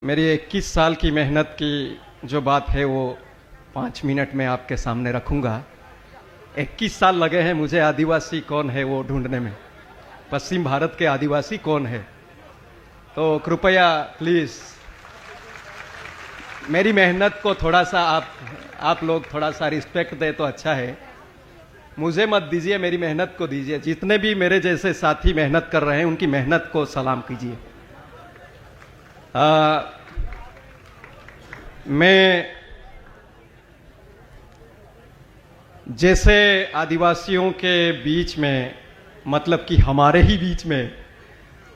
मेरी 21 साल की मेहनत की जो बात है वो 5 मिनट में आपके सामने रखूंगा। 21 साल लगे हैं मुझे आदिवासी कौन है वो ढूंढने में, पश्चिम भारत के आदिवासी कौन है। तो कृपया प्लीज़ मेरी मेहनत को थोड़ा सा आप लोग थोड़ा सा रिस्पेक्ट दे तो अच्छा है। मुझे मत दीजिए, मेरी मेहनत को दीजिए। जितने भी मेरे जैसे साथी मेहनत कर रहे हैं उनकी मेहनत को सलाम कीजिए। मैं जैसे आदिवासियों के बीच में, मतलब कि हमारे ही बीच में,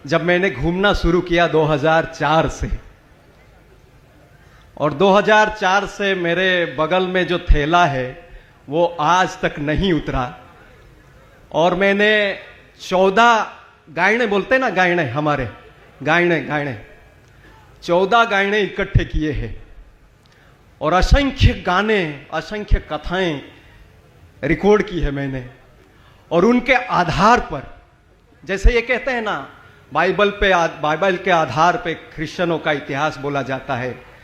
जब मैंने घूमना शुरू किया 2004 से, और 2004 से मेरे बगल में जो थैला है वो आज तक नहीं उतरा। और मैंने 14 गायने बोलते ना, गायने हमारे गायने 14 गायने इकट्ठे किए हैं और असंख्य गाने, असंख्य कथाएं रिकॉर्ड की है मैंने। और उनके आधार पर, जैसे ये कहते हैं ना, बाइबल के आधार पे क्रिश्चियनों का इतिहास बोला जाता है,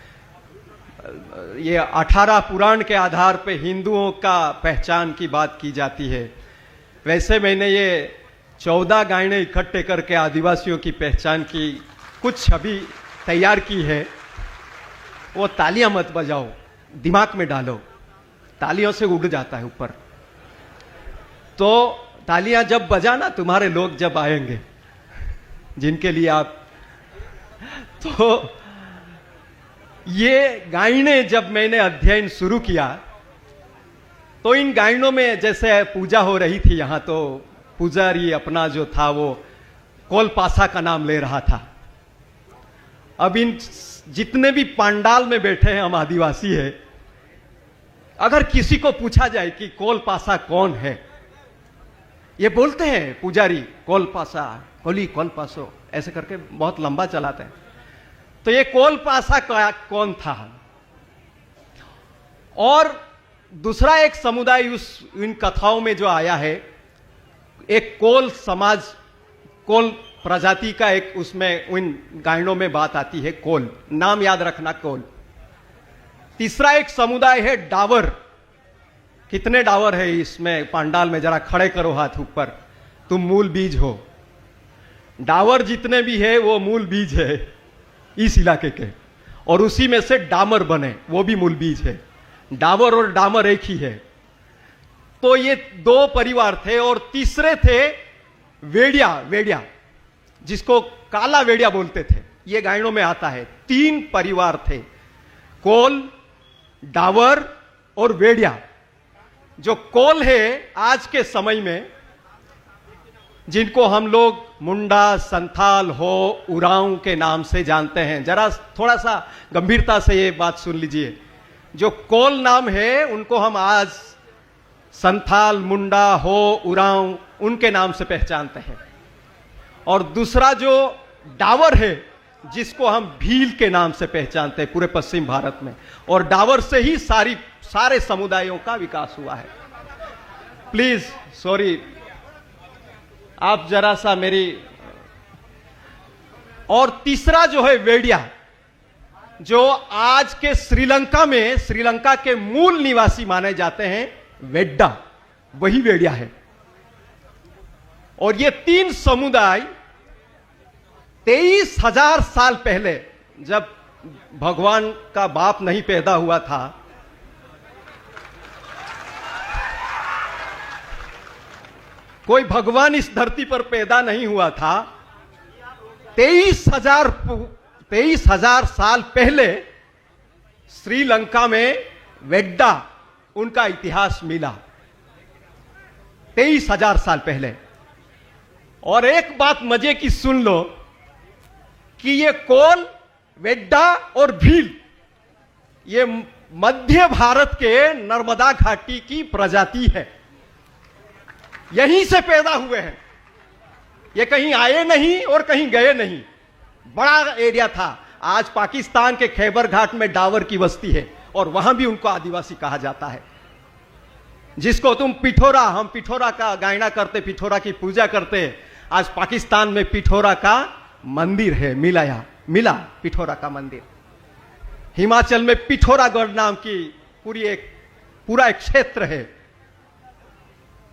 ये 18 पुराण के आधार पे हिंदुओं का पहचान की बात की जाती है, वैसे मैंने ये 14 गायने इकट्ठे करके आदिवासियों की पहचान की कुछ छवि तैयार की है। वो तालियां मत बजाओ, दिमाग में डालो, तालियों से उड़ जाता है ऊपर। तो तालियां जब बजाना, तुम्हारे लोग जब आएंगे जिनके लिए आप, तो ये गायने जब मैंने अध्ययन शुरू किया तो इन गायनों में जैसे पूजा हो रही थी यहां, तो पुजारी अपना जो था वो कोलपासा का नाम ले रहा था। अब इन जितने भी पंडाल में बैठे हैं हम आदिवासी हैं, अगर किसी को पूछा जाए कि कोलपासा कौन है, ये बोलते हैं पुजारी कोलपासा, कोली कोलपासो, ऐसे करके बहुत लंबा चलाते हैं। तो ये कोलपासा कौन था? और दूसरा एक समुदाय इन कथाओं में जो आया है, एक कोल समाज, कोल प्रजाति का एक, उसमें उन गायनों में बात आती है कोल, नाम याद रखना, कोल। तीसरा एक समुदाय है डावर। कितने डावर है इसमें पंडाल में? जरा खड़े करो हाथ ऊपर, तुम मूल बीज हो। डावर जितने भी है वो मूल बीज है इस इलाके के, और उसी में से डामर बने, वो भी मूल बीज है। डावर और डामर एक ही है। तो ये 2 परिवार थे। और तीसरे थे वेड़िया, जिसको काला वेड़िया बोलते थे, ये गायनों में आता है। 3 परिवार थे, कोल, डावर और वेड़िया। जो कोल है आज के समय में, जिनको हम लोग मुंडा, संथाल हो, उरांव के नाम से जानते हैं। जरा थोड़ा सा गंभीरता से ये बात सुन लीजिए। जो कोल नाम है उनको हम आज संथाल, मुंडा, हो, उरांव, उनके नाम से पहचानते हैं। और दूसरा जो डावर है, जिसको हम भील के नाम से पहचानते हैं पूरे पश्चिम भारत में। और डावर से ही सारे समुदायों का विकास हुआ है। प्लीज सॉरी, आप जरा सा मेरी। और तीसरा जो है वेड़िया, जो आज के श्रीलंका के मूल निवासी माने जाते हैं, वेड्डा, वही वेड़िया है। और ये 3 समुदाय 23,000 साल पहले, जब भगवान का बाप नहीं पैदा हुआ था, कोई भगवान इस धरती पर पैदा नहीं हुआ था, 23,000 साल पहले श्रीलंका में वेड्डा, उनका इतिहास मिला 23,000 साल पहले। और एक बात मजे की सुन लो कि ये कोल, वेड्डा और भील, ये मध्य भारत के नर्मदा घाटी की प्रजाति है। यहीं से पैदा हुए हैं, ये कहीं आए नहीं और कहीं गए नहीं। बड़ा एरिया था। आज पाकिस्तान के खैबर घाट में डावर की बस्ती है और वहां भी उनको आदिवासी कहा जाता है। जिसको तुम पिठोरा, हम पिठोरा का गायना करते, पिठोरा की पूजा करते, आज पाकिस्तान में पिठोरा का मंदिर है, मिला पिठोरा का मंदिर। हिमाचल में पिठोरागढ़ नाम की पूरा एक क्षेत्र है।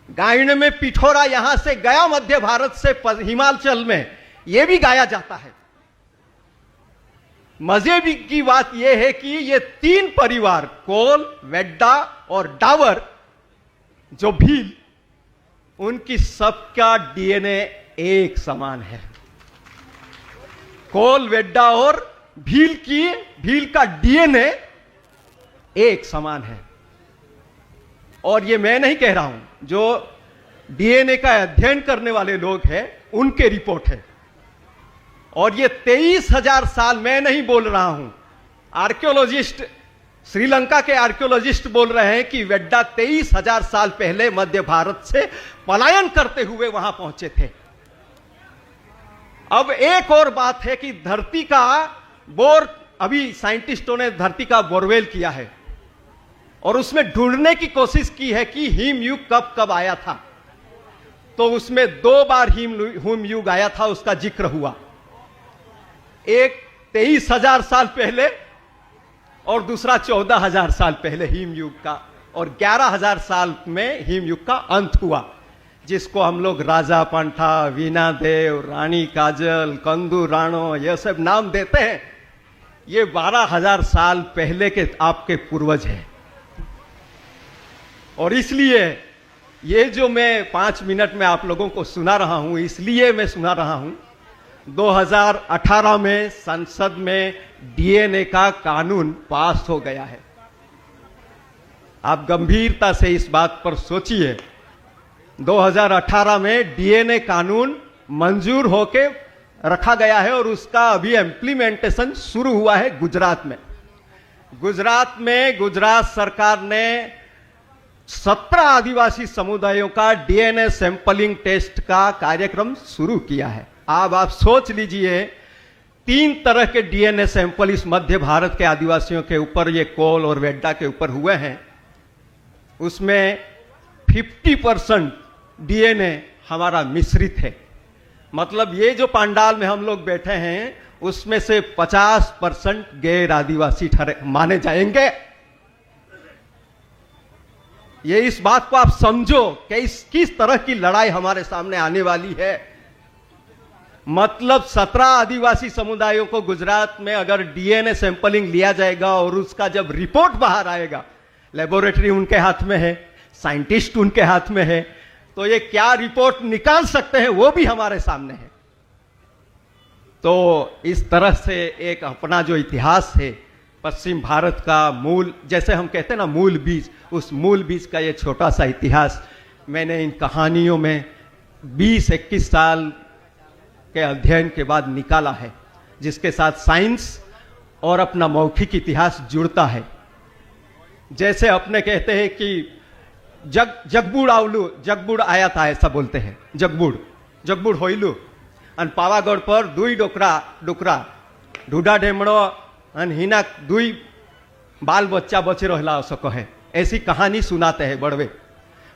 गायन में पिठोरा यहां से गया मध्य भारत से हिमाचल में, यह भी गाया जाता है। मजे की बात यह है कि ये तीन परिवार कोल, वेड्डा और डावर, जो भील, उनकी सबका डीएनए एक समान है। कोल, वेड्डा और भील का डीएनए एक समान है। और ये मैं नहीं कह रहा हूं, जो डीएनए का अध्ययन करने वाले लोग हैं उनके रिपोर्ट है। और ये 23,000 साल मैं नहीं बोल रहा हूं, आर्कियोलॉजिस्ट, श्रीलंका के आर्कियोलॉजिस्ट बोल रहे हैं कि वेड्डा 23,000 साल पहले मध्य भारत से पलायन करते हुए वहां पहुंचे थे। अब एक और बात है कि धरती का बोर, अभी साइंटिस्टों ने धरती का बोरवेल किया है और उसमें ढूंढने की कोशिश की है कि हिम युग कब कब आया था। तो उसमें 2 बार हिम युग आया था, उसका जिक्र हुआ। एक 23,000 साल पहले और दूसरा 14,000 साल पहले हिम युग का, और 11,000 साल में हिम युग का अंत हुआ, जिसको हम लोग राजा पंठा, वीना देव, रानी काजल, कंदू राणो, ये सब नाम देते हैं। ये 12,000 साल पहले के आपके पूर्वज हैं। और इसलिए ये जो मैं 5 मिनट में आप लोगों को सुना रहा हूं, इसलिए मैं सुना रहा हूं, 2018 में संसद में डीएनए का कानून पास हो गया है। आप गंभीरता से इस बात पर सोचिए। 2018 में डीएनए कानून मंजूर होके रखा गया है और उसका अभी इम्प्लीमेंटेशन शुरू हुआ है गुजरात में। गुजरात सरकार ने 17 आदिवासी समुदायों का डीएनए सैंपलिंग टेस्ट का कार्यक्रम शुरू किया है। अब आप सोच लीजिए, 3 तरह के डीएनए सैंपल इस मध्य भारत के आदिवासियों के ऊपर, ये कोल और वेड्डा के ऊपर हुए हैं। उसमें 50% डीएनए हमारा मिश्रित है। मतलब ये जो पंडाल में हम लोग बैठे हैं, उसमें से 50% गैर आदिवासी माने जाएंगे। ये इस बात को आप समझो कि किस तरह की लड़ाई हमारे सामने आने वाली है। मतलब 17 आदिवासी समुदायों को गुजरात में अगर डीएनए सैंपलिंग लिया जाएगा और उसका जब रिपोर्ट बाहर आएगा, लेबोरेटरी उनके हाथ में है, साइंटिस्ट उनके हाथ में है, तो ये क्या रिपोर्ट निकाल सकते हैं वो भी हमारे सामने है। तो इस तरह से एक अपना जो इतिहास है पश्चिम भारत का मूल, जैसे हम कहते हैं ना मूल बीज, उस मूल बीज का ये छोटा सा इतिहास मैंने इन कहानियों में 20-21 साल के अध्ययन के बाद निकाला है, जिसके साथ साइंस और अपना मौखिक इतिहास जुड़ता है। जैसे अपने कहते हैं कि जगबुड़ आवलू, जगबुड़ आया था, ऐसा बोलते हैं। जगबुड़ होइलू अन पावागढ़ पर 2 डोकरा ढूढ़ा ढेमड़ो अन हिना 2 बाल बच्चा बचे रहला ऐसा कहे, ऐसी कहानी सुनाते हैं बड़वे।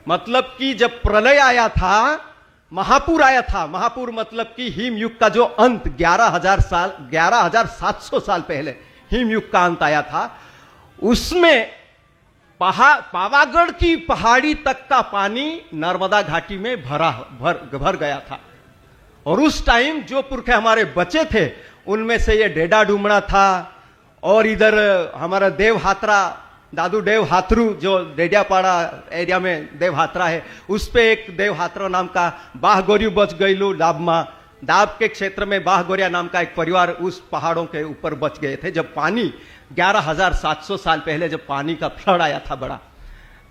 मतलब कि जब प्रलय आया था, महापुर आया था, महापुर मतलब कि हिम युग का जो अंत 11,700 साल पहले हिम युग का अंत आया था, उसमें पावागढ़ की पहाड़ी तक का पानी नर्मदा घाटी में भर गया था। और उस टाइम जो पुरखे हमारे बचे थे उनमें से ये डेडा डुमड़ा था, और इधर हमारा देवहात्रा, दादू देव हाथरू जो डेडियापाड़ा एरिया में देवहात्रा है, उस पे एक देवहात्रा नाम का बाहगोरियू बच गईलू। दाब के क्षेत्र में बाहगोरिया नाम का एक परिवार उस पहाड़ों के ऊपर बच गए थे जब पानी 11,700 साल पहले जब पानी का फ्लड आया था बड़ा।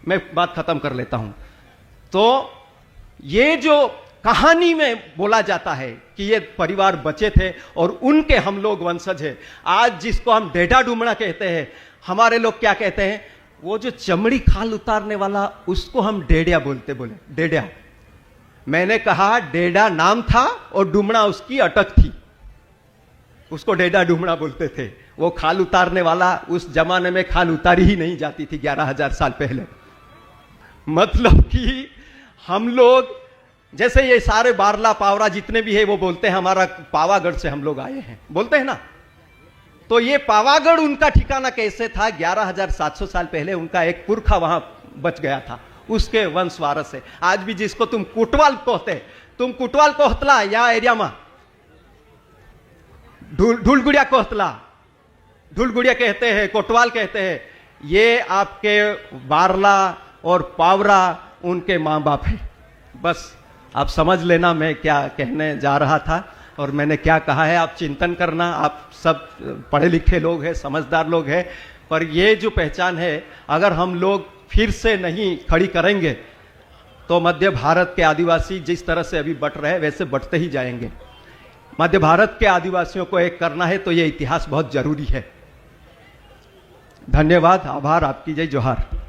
मैं बात खत्म कर लेता हूं। तो ये जो कहानी में बोला जाता है कि ये परिवार बचे थे और उनके हम लोग वंशज हैं। आज जिसको हम डेढ़ा डुमड़ा कहते हैं, हमारे लोग क्या कहते हैं, वो जो चमड़ी खाल उतारने वाला उसको हम डेढ़िया बोले डेढ़िया। मैंने कहा डेढ़ा नाम था और डुमड़ा उसकी अटक थी, उसको डेढ़ा डुमड़ा बोलते थे। वो खाल उतारने वाला, उस जमाने में खाल उतारी ही नहीं जाती थी 11,000 साल पहले। मतलब कि हम लोग जैसे ये सारे बारला पावरा जितने भी है वो बोलते हैं हमारा पावागढ़ से हम लोग आए हैं, बोलते हैं ना, तो ये पावागढ़ उनका ठिकाना कैसे था? 11,700 साल पहले उनका एक पुरखा वहां बच गया था, उसके वंश वारस है। आज भी जिसको तुम कुटवाल कहते, तुम कुटवाल कोहतला या एरिया में ढूलगुड़िया कोहतला, ढूलगुड़िया कहते हैं, कोटवाल कहते हैं, ये आपके बारला और पावरा उनके मां बाप है। बस आप समझ लेना मैं क्या कहने जा रहा था और मैंने क्या कहा है। आप चिंतन करना, आप सब पढ़े लिखे लोग हैं, समझदार लोग हैं, पर ये जो पहचान है अगर हम लोग फिर से नहीं खड़ी करेंगे तो मध्य भारत के आदिवासी जिस तरह से अभी बट रहे वैसे बटते ही जाएंगे। मध्य भारत के आदिवासियों को एक करना है तो ये इतिहास बहुत जरूरी है। धन्यवाद, आभार, आपकी जय जोहार।